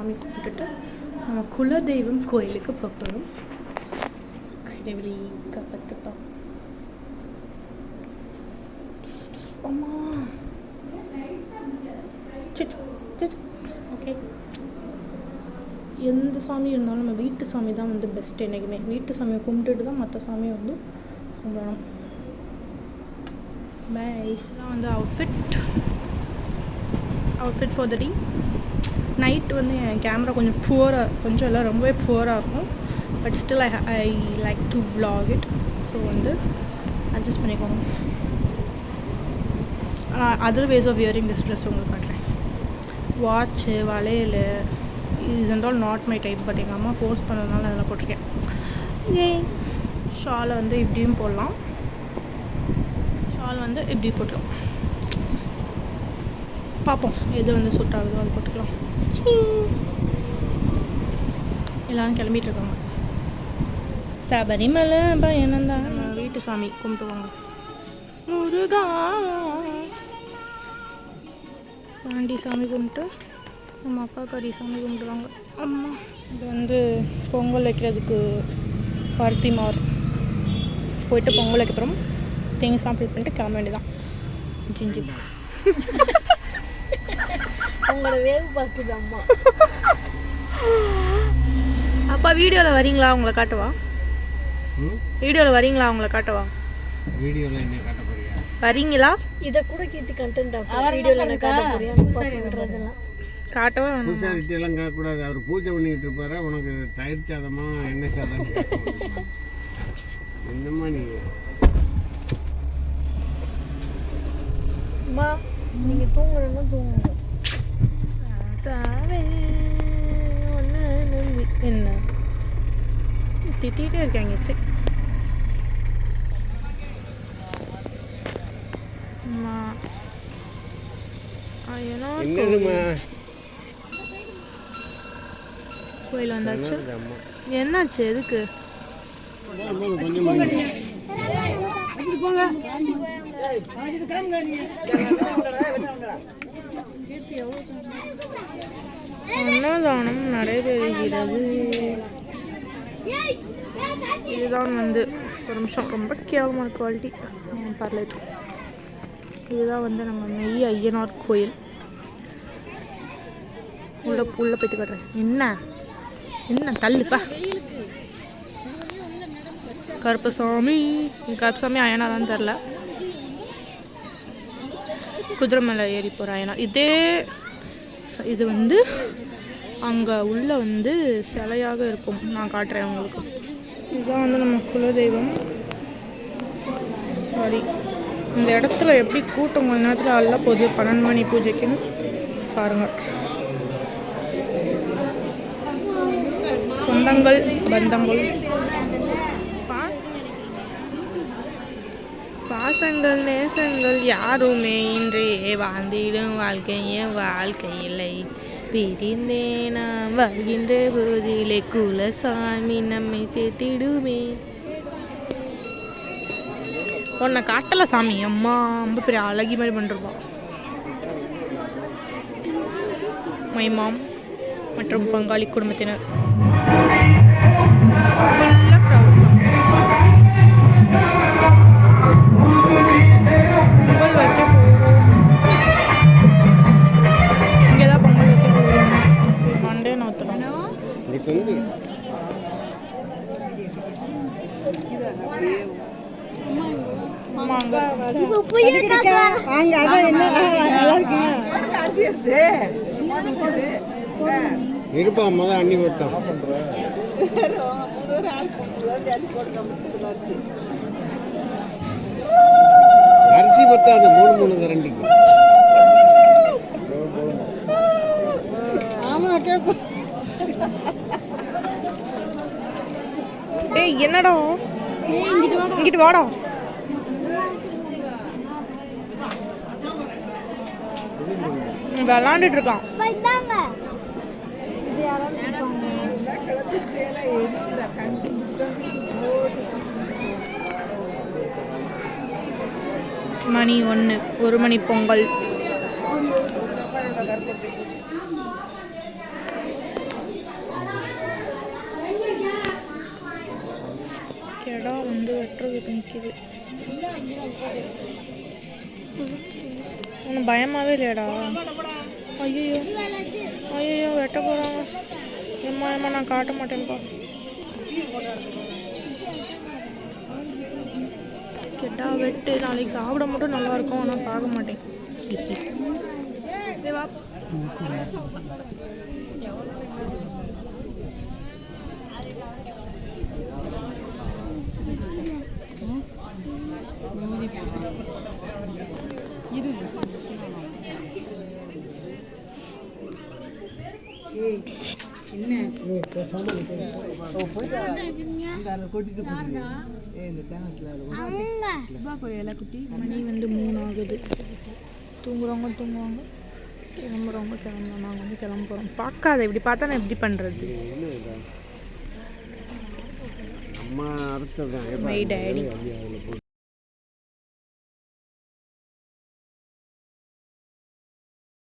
சாமி கும்பிட்டுட்டு நம்ம குலதெய்வம் கோயிலுக்கு போகணும். கடவுளை காப்பாத்துப்பா. அம்மா ஓகே, எந்த சாமி இருந்தாலும் நம்ம வீட்டு சாமி தான் வந்து பெஸ்ட். என்றைக்குமே வீட்டு சாமியை கும்பிட்டுட்டு தான் மற்ற சாமியை வந்து கும்பிடணும். பை. இதான் வந்து outfit for the day. Night வந்து என் கேமரா கொஞ்சம் இல்லை ரொம்பவே புவராக இருக்கும். But still I like to vlog it. So வந்து அட்ஜஸ்ட் பண்ணிக்கோங்க. Other ways of wearing this dress உங்களுக்கு காட்டுறேன். வாட்ச்சு, வளையல், is and all not my type. But எங்கள் அம்மா ஃபோர்ஸ் பண்ணதுனால அதெல்லாம் போட்டிருக்கேன். ஷாலை வந்து இப்படியும் போடலாம். ஷால் வந்து இப்படி போட்டுக்கலாம். பார்ப்போம் எது வந்து சூட் ஆகுதோ அது போட்டுக்கலாம். எல்லோரும் கிளம்பிட்டு இருக்காங்க. சபரிமலை பயணந்தான். வீட்டு சாமி கும்பிட்டுவாங்க. முருகா பாண்டி சாமி கும்பிட்டு நம்ம அப்பா கறி சாமி கும்பிடுவாங்க. அம்மா இது வந்து பொங்கல் வைக்கிறதுக்கு பருத்தி மாறு போயிட்டு பொங்கல் வைக்கப்புறம் தேங்காய் சாம்பிள் பண்ணிட்டு கிளம்ப வேண்டியதான். ஜிஞ்சி உங்களோட வேவு பார்க்குது அம்மா. அப்பா வீடியோவில் வரீங்களா? உங்களை காட்டவா? வீடியோவில் வரீங்களா? உங்களை காட்டவா? வீடியோவில் என்ன காட்ட போறியா? வரீங்களா? இதை கூட கேட்டு கண்டென்ட் வீடியோவில் என்ன காட்ட போறியா? சொல்கிறதெல்லாம் காட்டவா? பூசாரிட்டி எல்லாம் கேட்கக்கூடாது. அவர் பூஜை பண்ணிக்கிட்டு இருப்பாரு. உனக்கு தயிர் சாதமா எண்ணெய் சாதம் என்னம்மா நீ? அம்மா நீங்கள் தூங்கணும்னா தூங்குங்க. என்ன திட்டிகிட்டே இருக்காங்க. சரி கோயில் வந்தாச்சு. என்னாச்சு? எதுக்கு? அன்னதானம் நடைபெறுகிறது. இதுதான் வந்து ஒரு நிமிஷம், ரொம்ப கேவலமான குவாலிட்டி பரவாயில்ல. இதுதான் வந்து நம்ம மெய் ஐயனார் கோயில். உள்ள போயிட்டு காட்டுறேன். என்ன தள்ளுப்பா. கருப்பசாமி அய்யனாரான்னு தெரில. குதிரை மேலே ஏறி போகிற அய்யனார். இது வந்து அங்கே உள்ள வந்து சிலையாக இருக்கும். நான் காட்டுறேன் உங்களுக்கு. இதுதான் வந்து நம்ம குலதெய்வம். சாரி, இந்த இடத்துல எப்படி கூட்டம் கொஞ்ச நேரத்தில் அல்ல போகுது. 12 மணி பூஜைக்குன்னு பாருங்கள். சொந்தங்கள் பந்தங்கள் பாசங்கள் நேசங்கள் யாருமே இன்றே வாழ்ந்திடும் வாழ்க்கை இல்லை. பிரிந்தே நாம் வாழ்கின்ற போதிலே குலசாமி நம்மை சேர்த்திடுமே. உன்னை காட்டல சாமி. அம்மா ரொம்ப பெரிய அழகி மாதிரி பண்ணிருப்பா. மைமாம் மற்றும் பங்காளி குடும்பத்தினர் பொங்கல் வைக்க போகிறோம். இங்கேதான் பொங்கல் வைக்க போகிறோம். மண்டே நாத்தலாம். இருப்பா மொதல் அண்ணி விட்டோம். அரிசி பத்தாது 3 கரண்டிக்கு. ஏய் என்னடா இங்கிட்டு வாடா. விளாண்டுட்டு இருக்கான். மணி 1, 1 மணி பொங்கல். வந்து வெட்டுறதுக்கு நிற்கிது. ஒன்றும் பயமாகவே இல்லையாடா? ஐயோ ஐயோ வெட்ட போகிறாங்க. ஏம்மா நான் காட்ட மாட்டேன்ப்பா. கெட்டா வெட்டு, நாளைக்கு சாப்பிட மட்டும் நல்லாயிருக்கும், ஆனால் பார்க்க மாட்டேன். மணி வந்து 3 ஆகுது. தூங்குறவங்க தூங்குவாங்க, கிளம்புறவங்க கிளம்புறோம். நாங்கள் வந்து கிளம்புறோம். பார்க்காத, இப்படி பார்த்தா நான் எப்படி பண்ணுறது? அம்மா அடுத்தது மை டேடி